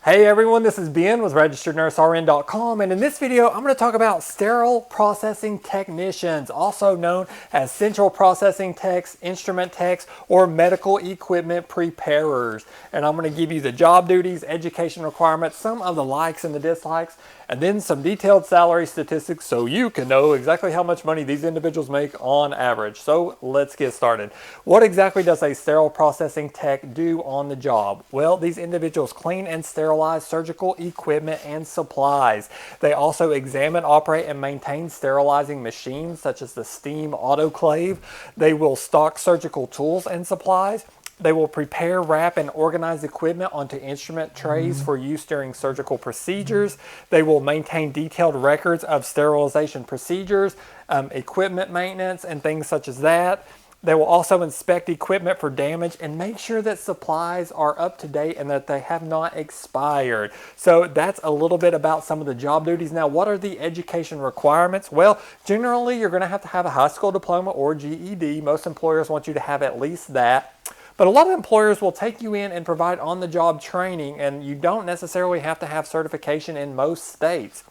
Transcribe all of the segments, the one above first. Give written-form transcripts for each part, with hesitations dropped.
Hey everyone, this is Ben with RegisteredNurseRN.com, and in this video I'm going to talk about sterile processing technicians, also known as central processing techs, instrument techs, or medical equipment preparers. And I'm going to give you the job duties, education requirements, some of the likes and the dislikes, and then some detailed salary statistics so you can know exactly how much money these individuals make on average. So let's get started. What exactly does a sterile processing tech do on the job? Well, these individuals clean and sterilize surgical equipment and supplies. They also examine, operate, and maintain sterilizing machines such as the steam autoclave. They will stock surgical tools and supplies. They will prepare, wrap, and organize equipment onto instrument trays for use during surgical procedures. They will maintain detailed records of sterilization procedures, equipment maintenance, and things such as that. They will also inspect equipment for damage and make sure that supplies are up to date and that they have not expired. So that's a little bit about some of the job duties. Now, what are the education requirements? Well, generally, you're going to have a high school diploma or GED. Most employers want you to have at least that. But a lot of employers will take you in and provide on-the-job training, and you don't necessarily have to have certification in most states.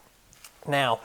Now,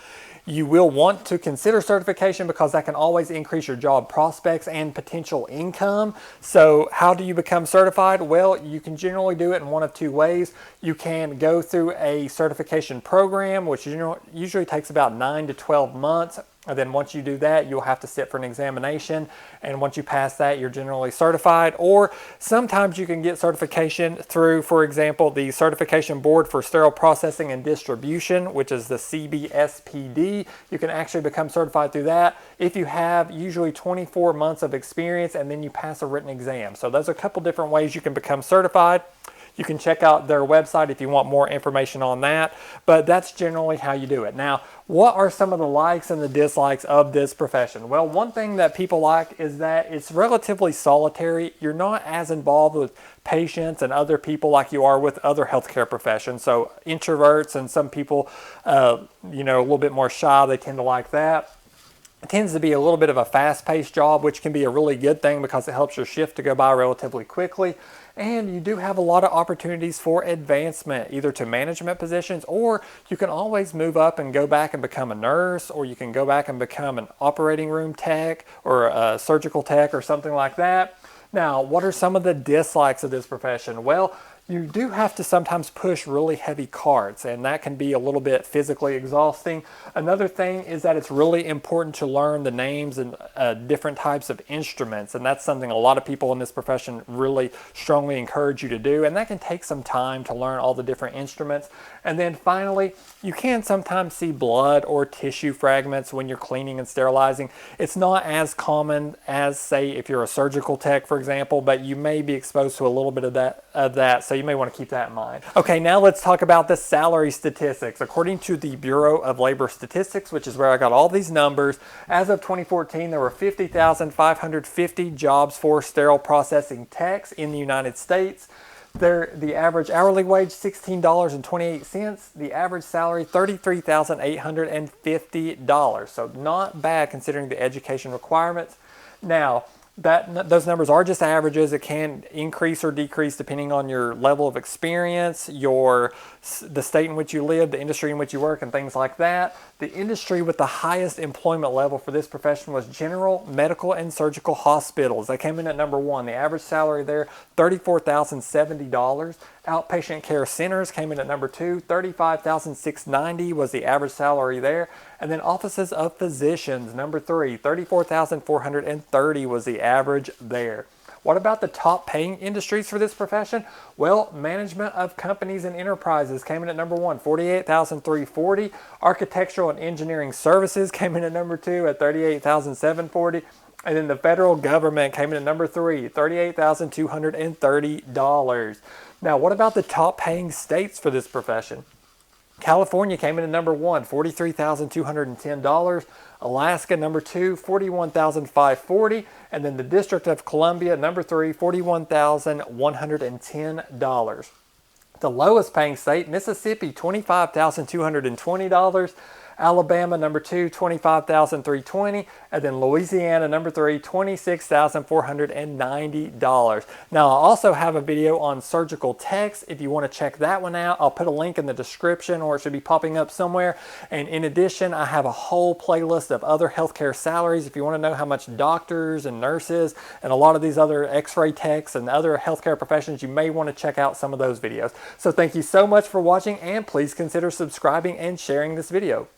you will want to consider certification because that can always increase your job prospects and potential income. So how do you become certified? Well, you can generally do it in one of two ways. You can go through a certification program, which usually takes about 9 to 12 months. And then once you do that, you'll have to sit for an examination. And once you pass that, you're generally certified. Or sometimes you can get certification through, for example, the Certification Board for Sterile Processing and Distribution, which is the CBSPD. You can actually become certified through that if you have usually 24 months of experience and then you pass a written exam. So there's a couple different ways you can become certified. You can check out their website if you want more information on that, but that's generally how you do it. Now, what are some of the likes and the dislikes of this profession? Well, one thing that people like is that it's relatively solitary. You're not as involved with patients and other people like you are with other healthcare professions. So introverts and some people, a little bit more shy, they tend to like that. It tends to be a little bit of a fast-paced job, which can be a really good thing because it helps your shift to go by relatively quickly. And you do have a lot of opportunities for advancement, either to management positions, or you can always move up and go back and become a nurse, or you can go back and become an operating room tech or a surgical tech or something like that. Now, what are some of the dislikes of this profession? Well, you do have to sometimes push really heavy carts, and that can be a little bit physically exhausting. Another thing is that it's really important to learn the names and different types of instruments, and that's something a lot of people in this profession really strongly encourage you to do, and that can take some time to learn all the different instruments. And then finally, you can sometimes see blood or tissue fragments when you're cleaning and sterilizing. It's not as common as, say, if you're a surgical tech, for example, but you may be exposed to a little bit of that. So you may want to keep that in mind. Okay, now let's talk about the salary statistics. According to the Bureau of Labor Statistics, which is where I got all these numbers, as of 2014, there were 50,550 jobs for sterile processing techs in the United States. The average hourly wage, $16.28. The average salary, $33,850. So not bad considering the education requirements. Now, those numbers are just averages. It can increase or decrease depending on your level of experience, the state in which you live, the industry in which you work, and things like that. The industry with the highest employment level for this profession was general, medical, and surgical hospitals. They came in at number one. The average salary there, $34,070. Outpatient care centers came in at number two. $35,690 was the average salary there. And then offices of physicians, number three, $34,430 was the average there. What about the top paying industries for this profession? Well, management of companies and enterprises came in at number one, $48,340. Architectural and engineering services came in at number two at $38,740. And then the federal government came in at number three, $38,230. Now, what about the top paying states for this profession? California came in at number one, $43,210. Alaska, number two, $41,540. And then the District of Columbia, number three, $41,110. The lowest paying state, Mississippi, $25,220. Alabama, number 2, $25,320. And then Louisiana, number 3, $26,490. Now, I also have a video on surgical techs. If you want to check that one out, I'll put a link in the description, or it should be popping up somewhere. And in addition, I have a whole playlist of other healthcare salaries. If you want to know how much doctors and nurses and a lot of these other x-ray techs and other healthcare professions, you may want to check out some of those videos. So thank you so much for watching, and please consider subscribing and sharing this video.